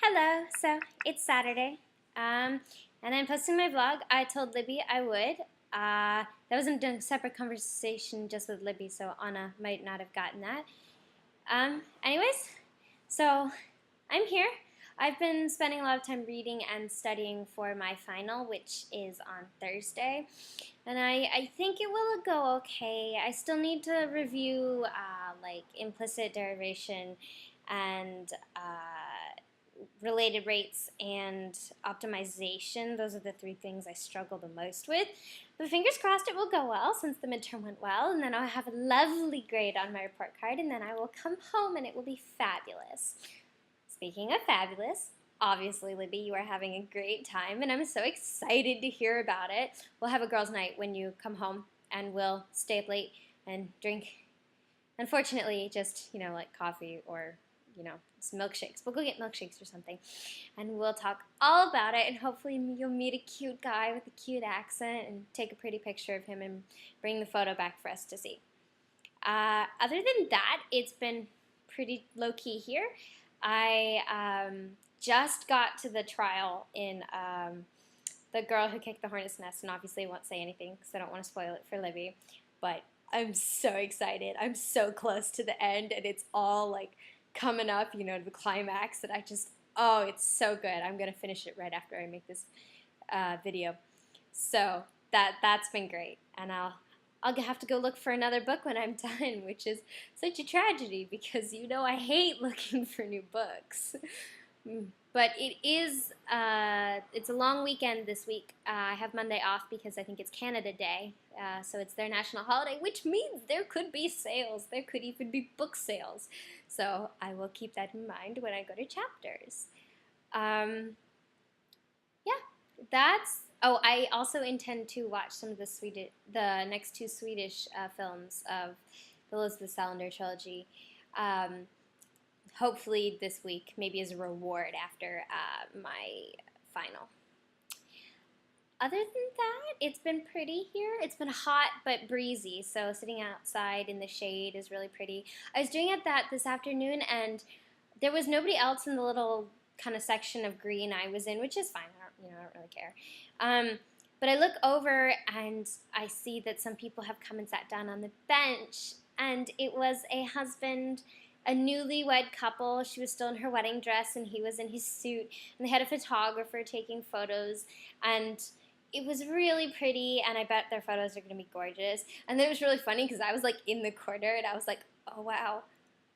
Hello, so it's Saturday, and I'm posting my vlog. I told Libby I would. That was a separate conversation just with Libby, so Anna might not have gotten that. Anyways, so I'm here. I've been spending a lot of time reading and studying for my final, which is on Thursday, and I think it will go okay. I still need to review like implicit derivation and related rates and optimization. Those are the three things I struggle the most with. But fingers crossed it will go well since the midterm went well, and then I'll have a lovely grade on my report card, and then I will come home and it will be fabulous. Speaking of fabulous, obviously, Libby, you are having a great time, and I'm so excited to hear about it. We'll have a girls' night when you come home, and we'll stay up late and drink, unfortunately, just, like coffee or some milkshakes. We'll go get milkshakes or something, and we'll talk all about it, and hopefully you'll meet a cute guy with a cute accent and take a pretty picture of him and bring the photo back for us to see. Other than that, it's been pretty low-key here. I just got to the trial in The Girl Who Kicked the Hornet's Nest, and obviously I won't say anything because I don't want to spoil it for Libby, but I'm so excited. I'm so close to the end, and it's all like coming up, the climax that oh, it's so good. I'm going to finish it right after I make this video. So that's been great, and I'll have to go look for another book when I'm done, which is such a tragedy because I hate looking for new books. But it's a long weekend this week. I have Monday off because I think it's Canada Day, so it's their national holiday, which means there could be sales. There could even be book sales. So I will keep that in mind when I go to chapters. Yeah, that's... Oh, I also intend to watch some of the next two Swedish films of the Elizabeth Salander trilogy. Hopefully this week, maybe as a reward after my final. Other than that, it's been pretty here. It's been hot but breezy, so sitting outside in the shade is really pretty. I was doing that this afternoon, and there was nobody else in the little kind of section of green I was in, which is fine. I don't really care. But I look over and I see that some people have come and sat down on the bench, and it was a husband, a newlywed couple. She was still in her wedding dress and he was in his suit, and they had a photographer taking photos, and it was really pretty, and I bet their photos are going to be gorgeous. And it was really funny because I was like in the corner and I was like, oh wow,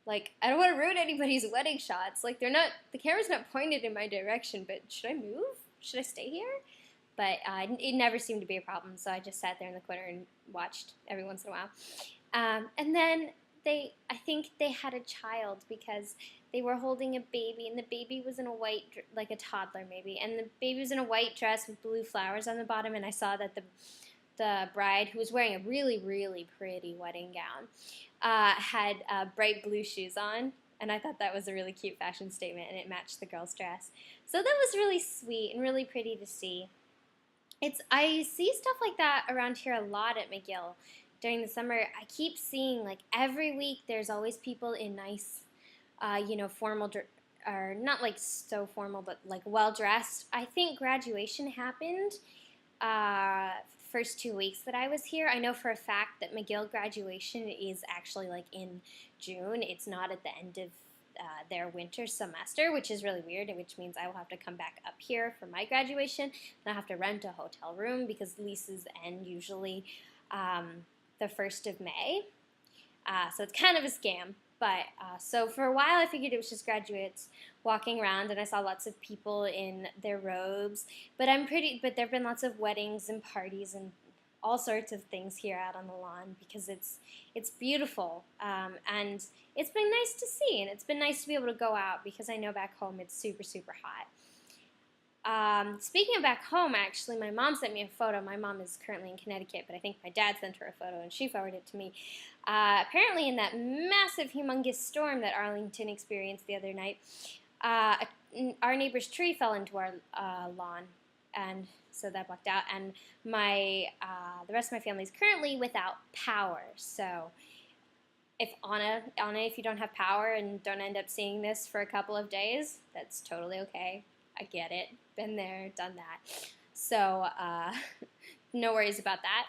like I don't want to ruin anybody's wedding shots. Like the camera's not pointed in my direction, but should I move? Should I stay here? But it never seemed to be a problem, so I just sat there in the corner and watched every once in a while. And then I think they had a child because they were holding a baby, and the baby was in a white, like a toddler maybe, and the baby was in a white dress with blue flowers on the bottom, and I saw that the bride, who was wearing a really, really pretty wedding gown, had bright blue shoes on, and I thought that was a really cute fashion statement, and it matched the girl's dress. So that was really sweet and really pretty to see. I see stuff like that around here a lot at McGill. During the summer, I keep seeing, like, every week there's always people in nice, formal, or not like so formal, but like well-dressed. I think graduation happened first 2 weeks that I was here. I know for a fact that McGill graduation is actually like in June. It's not at the end of their winter semester, which is really weird, which means I will have to come back up here for my graduation, and I'll have to rent a hotel room because leases end usually the 1st of May. So it's kind of a scam. But so for a while I figured it was just graduates walking around, and I saw lots of people in their robes. But there have been lots of weddings and parties and all sorts of things here out on the lawn because it's beautiful, and it's been nice to see, and it's been nice to be able to go out because I know back home it's super, super hot. Speaking of back home, actually, my mom sent me a photo. My mom is currently in Connecticut, but I think my dad sent her a photo, and she forwarded it to me. Apparently, in that massive, humongous storm that Arlington experienced the other night, our neighbor's tree fell into our lawn, and so that blocked out. And the rest of my family is currently without power, so if Anna, if you don't have power and don't end up seeing this for a couple of days, that's totally okay. I get it. Been there, done that. So no worries about that.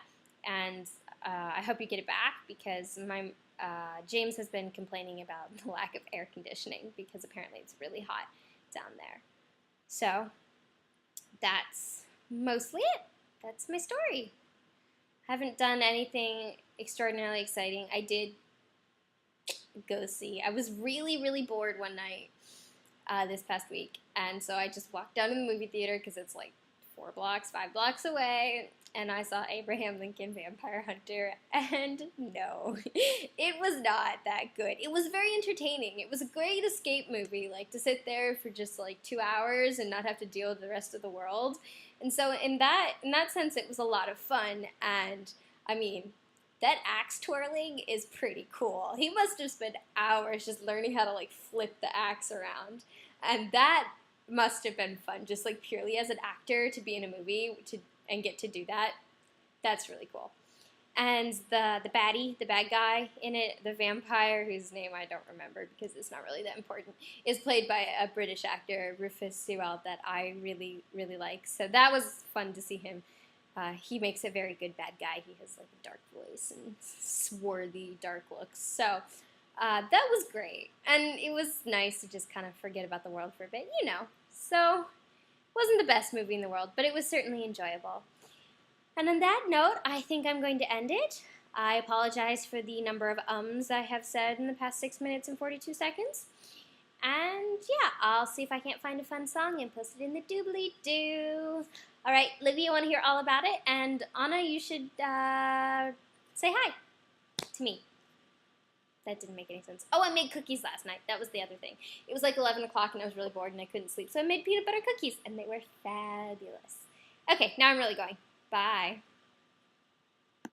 And I hope you get it back because my James has been complaining about the lack of air conditioning because apparently it's really hot down there. So that's mostly it. That's my story. I haven't done anything extraordinarily exciting. I did go see. I was really, really bored one night this past week, and so I just walked down to the movie theater because it's like 5 blocks away, and I saw Abraham Lincoln Vampire Hunter, and no, it was not that good. It was very entertaining. It was a great escape movie, like to sit there for just like 2 hours and not have to deal with the rest of the world. And so in that sense, it was a lot of fun, and I mean, that axe twirling is pretty cool. He must have spent hours just learning how to like flip the axe around. And that must have been fun, just like purely as an actor to be in a movie and get to do that. That's really cool. And the baddie, the bad guy in it, the vampire, whose name I don't remember because it's not really that important, is played by a British actor, Rufus Sewell, that I really, really like. So that was fun to see him. He makes a very good bad guy. He has like a dark voice and swarthy dark looks. So that was great. And it was nice to just kind of forget about the world for a bit, you know. So it wasn't the best movie in the world, but it was certainly enjoyable. And on that note, I think I'm going to end it. I apologize for the number of ums I have said in the past 6 minutes and 42 seconds. And yeah, I'll see if I can't find a fun song and post it in the doobly-doo. All right, Livy, I want to hear all about it. And Anna, you should say hi to me. That didn't make any sense. Oh, I made cookies last night. That was the other thing. It was like 11 o'clock and I was really bored and I couldn't sleep. So I made peanut butter cookies and they were fabulous. Okay, now I'm really going. Bye.